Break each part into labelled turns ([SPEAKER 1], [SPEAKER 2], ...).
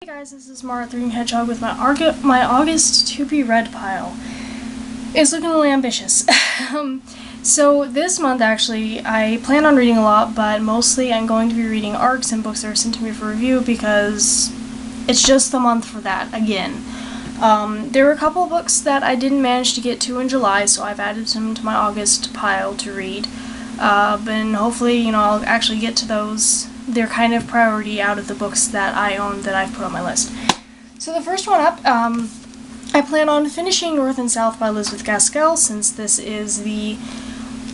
[SPEAKER 1] Hey guys, this is Mara the Hedgehog with my August to be read pile. It's looking a little ambitious. So this month actually, I plan on reading a lot, but mostly I'm going to be reading ARCs and books that are sent to me for review because it's just the month for that, again. There were a couple of books that I didn't manage to get to in July, so I've added some to my August pile to read. And hopefully, I'll actually get to those. They're kind of priority out of the books that I own that I've put on my list. So the first one up, I plan on finishing North and South by Elizabeth Gaskell, since this is the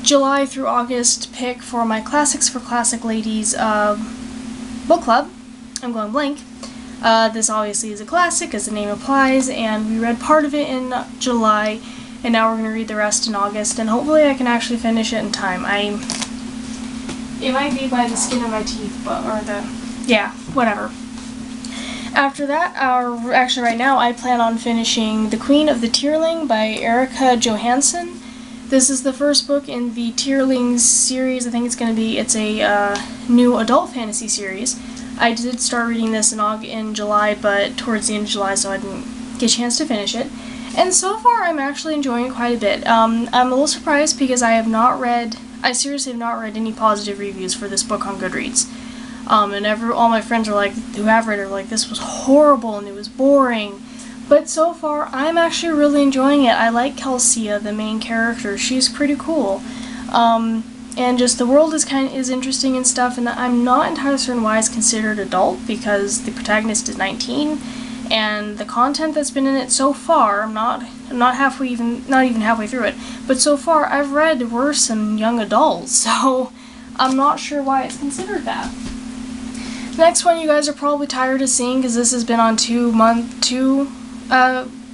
[SPEAKER 1] July through August pick for my Classics for Classic Ladies book club. I'm going blank. This obviously is a classic, as the name implies, and we read part of it in July, and now we're going to read the rest in August, and hopefully I can actually finish it in time. It might be by the skin of my teeth, whatever. After that, actually right now, I plan on finishing The Queen of the Tierling by Erica Johansson. This is the first book in the Tierlings series. I think it's a new adult fantasy series. I did start reading this in July, but towards the end of July, so I didn't get a chance to finish it. And so far, I'm actually enjoying it quite a bit. I'm a little surprised because I seriously have not read any positive reviews for this book on Goodreads. And all my friends who have read it are like, this was horrible and it was boring. But so far, I'm actually really enjoying it. I like Kelsia, the main character. She's pretty cool. And just the world is interesting and stuff, and I'm not entirely certain why it's considered adult, because the protagonist is 19, and the content that's been in it so far, I'm not even halfway through it, but so far I've read worse than young adults, so I'm not sure why it's considered that. The next one you guys are probably tired of seeing, because this has been on two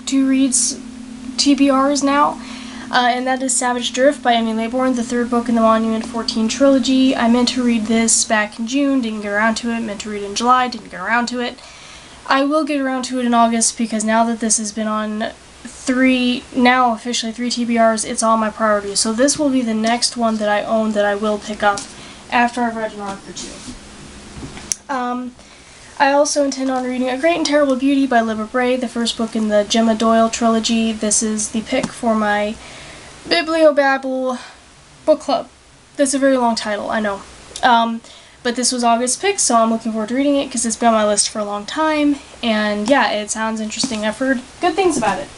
[SPEAKER 1] reads TBRs now. And that is Savage Drift by Emily Laybourne, the third book in the Monument 14 trilogy. I meant to read this back in June, didn't get around to it. Meant to read it in July, didn't get around to it. I will get around to it in August, because now that this has been on officially three TBRs, it's on my priority. So this will be the next one that I own that I will pick up after I've read an arc or two. I also intend on reading A Great and Terrible Beauty by Libba Bray, the first book in the Gemma Doyle trilogy. This is the pick for my Bibliobabble book club. That's a very long title, I know. But this was August's pick, so I'm looking forward to reading it because it's been on my list for a long time. And yeah, it sounds interesting. I've heard good things about it.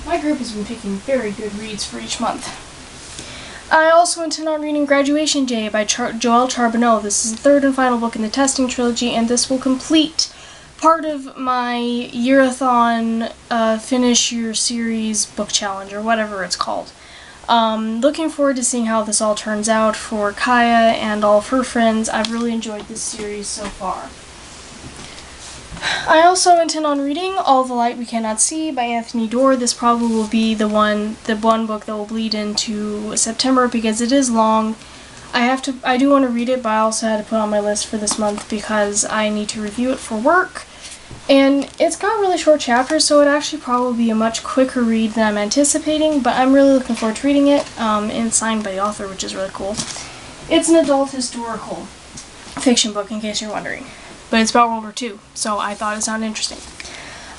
[SPEAKER 1] My group has been picking very good reads for each month. I also intend on reading Graduation Day by Joelle Charbonneau. This is the third and final book in the Testing trilogy, and this will complete part of my year-a-thon finish your series book challenge, or whatever it's called. Looking forward to seeing how this all turns out for Kaya and all of her friends. I've really enjoyed this series so far. I also intend on reading All the Light We Cannot See by Anthony Doerr. This probably will be the one book that will bleed into September because it is long. I do want to read it, but I also had to put on my list for this month because I need to review it for work. And it's got really short chapters, so it'd actually probably be a much quicker read than I'm anticipating, but I'm really looking forward to reading it, and signed by the author, which is really cool. It's an adult historical fiction book, in case you're wondering. But it's about World War II, so I thought it sounded interesting.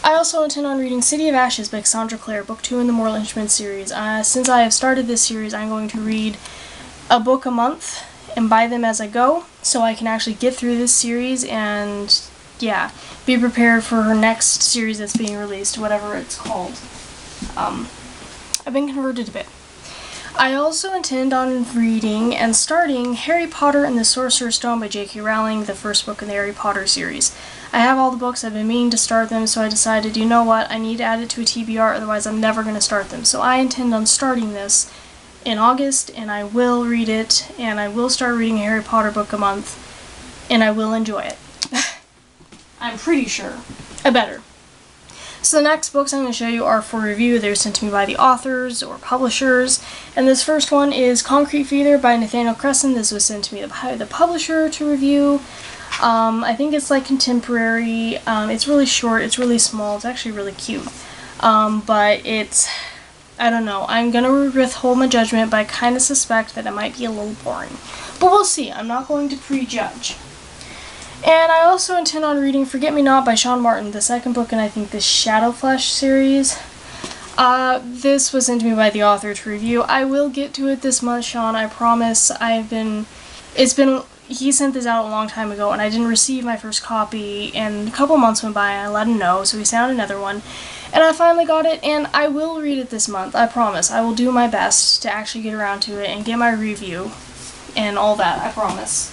[SPEAKER 1] I also intend on reading City of Ashes by Cassandra Clare, book 2 in the Moral Instruments series. Since I have started this series, I'm going to read a book a month and buy them as I go, so I can actually get through this series and, yeah, be prepared for her next series that's being released, whatever it's called. I've been converted a bit. I also intend on reading and starting Harry Potter and the Sorcerer's Stone by J.K. Rowling, the first book in the Harry Potter series. I have all the books, I've been meaning to start them, so I decided, you know what, I need to add it to a TBR, otherwise I'm never going to start them. So I intend on starting this in August, and I will read it, and I will start reading a Harry Potter book a month, and I will enjoy it. I'm pretty sure. I better. So the next books I'm going to show you are for review. They're sent to me by the authors or publishers. And this first one is Concrete Feather by Nathaniel Cresson. This was sent to me by the publisher to review. I think it's like contemporary. It's really short. It's really small. It's actually really cute. But it's, I don't know. I'm going to withhold my judgment, but I kind of suspect that it might be a little boring. But we'll see. I'm not going to prejudge. And I also intend on reading Forget Me Not by Sean Martin, the second book in I think the Shadowflesh series. This was sent to me by the author to review. I will get to it this month, Sean, I promise. He sent this out a long time ago, and I didn't receive my first copy, and a couple months went by, and I let him know, so he sent out another one. And I finally got it, and I will read it this month, I promise. I will do my best to actually get around to it and get my review and all that, I promise.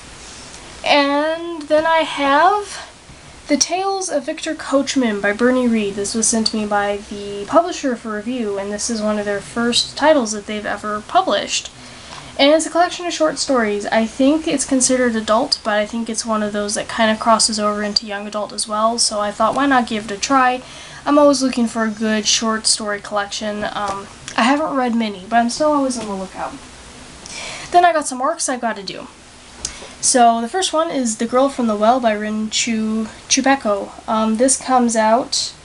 [SPEAKER 1] And then I have The Tales of Victor Coachman by Bernie Reed. This was sent to me by the publisher for review, and this is one of their first titles that they've ever published. And it's a collection of short stories. I think it's considered adult, but I think it's one of those that kind of crosses over into young adult as well, so I thought, why not give it a try? I'm always looking for a good short story collection. I haven't read many, but I'm still always on the lookout. Then I got some arcs I've got to do. So the first one is The Girl from the Well by Rin Chupeco. This comes out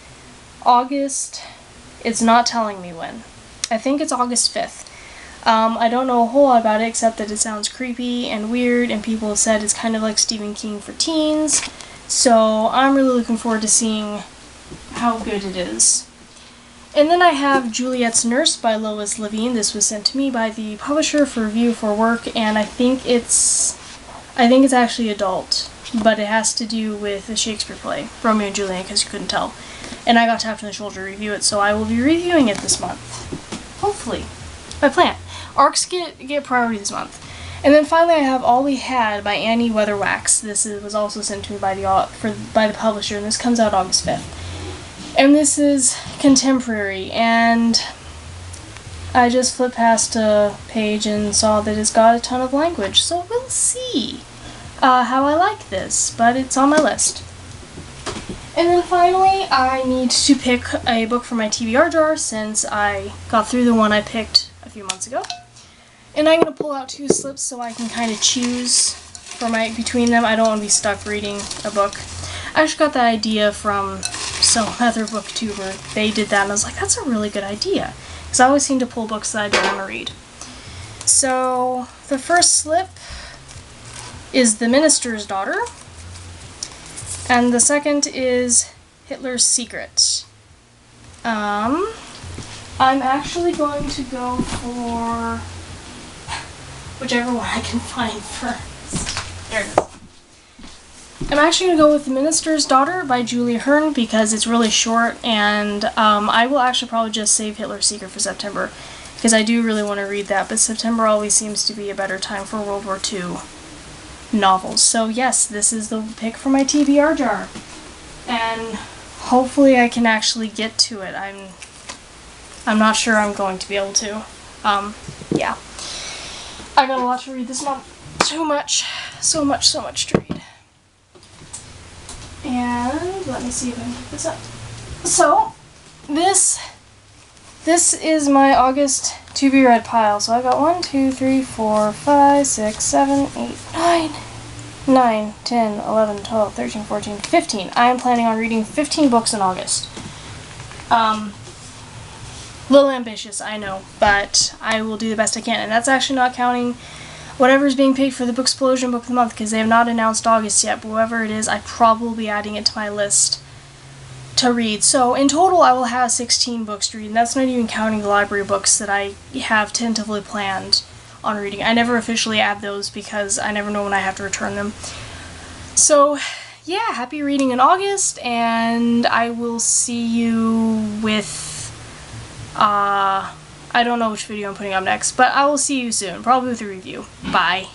[SPEAKER 1] August, it's not telling me when. I think it's August 5th. I don't know a whole lot about it except that it sounds creepy and weird, and people have said it's kind of like Stephen King for teens, so I'm really looking forward to seeing how good it is. And then I have Juliet's Nurse by Lois Levine. This was sent to me by the publisher for review for work, and I think it's actually adult, but it has to do with a Shakespeare play, Romeo and Juliet, because you couldn't tell. And I got tapped on the shoulder to review it, so I will be reviewing it this month. Hopefully. My plan. Arcs get priority this month. And then finally I have All We Had by Annie Weatherwax. This was also sent to me by the publisher, and this comes out August 5th. And this is contemporary, and I just flipped past a page and saw that it's got a ton of language, so we'll see how I like this, but it's on my list. And then finally, I need to pick a book for my TBR jar since I got through the one I picked a few months ago. And I'm going to pull out 2 slips so I can kind of choose between them. I don't want to be stuck reading a book. I actually got that idea from some other booktuber. They did that and I was like, that's a really good idea. Because I always seem to pull books that I don't want to read. So, the first slip is The Minister's Daughter. And the second is Hitler's Secret. I'm actually going to go for whichever one I can find first. There it is. I'm actually going to go with The Minister's Daughter by Julie Hearn because it's really short, and I will actually probably just save Hitler's Secret for September because I do really want to read that, but September always seems to be a better time for World War II novels. So yes, this is the pick for my TBR jar, and hopefully I can actually get to it. I'm not sure I'm going to be able to. Yeah. I got a lot to read this month. Too much. So much to read. And let me see if I can pick this up. So, this is my August to be read pile. So I got 1, 2, 3, 4, 5, 6, 7, 8, 9, 10, 11, 12, 13, 14, 15. I am planning on reading 15 books in August. Little ambitious, I know, but I will do the best I can, and that's actually not counting whatever's being picked for the Booksplosion Book of the Month, because they have not announced August yet, but whoever it is, I probably will be adding it to my list to read. So in total, I will have 16 books to read, and that's not even counting the library books that I have tentatively planned on reading. I never officially add those because I never know when I have to return them. So yeah, happy reading in August, and I will see you with I don't know which video I'm putting up next, but I will see you soon, probably with a review. Bye.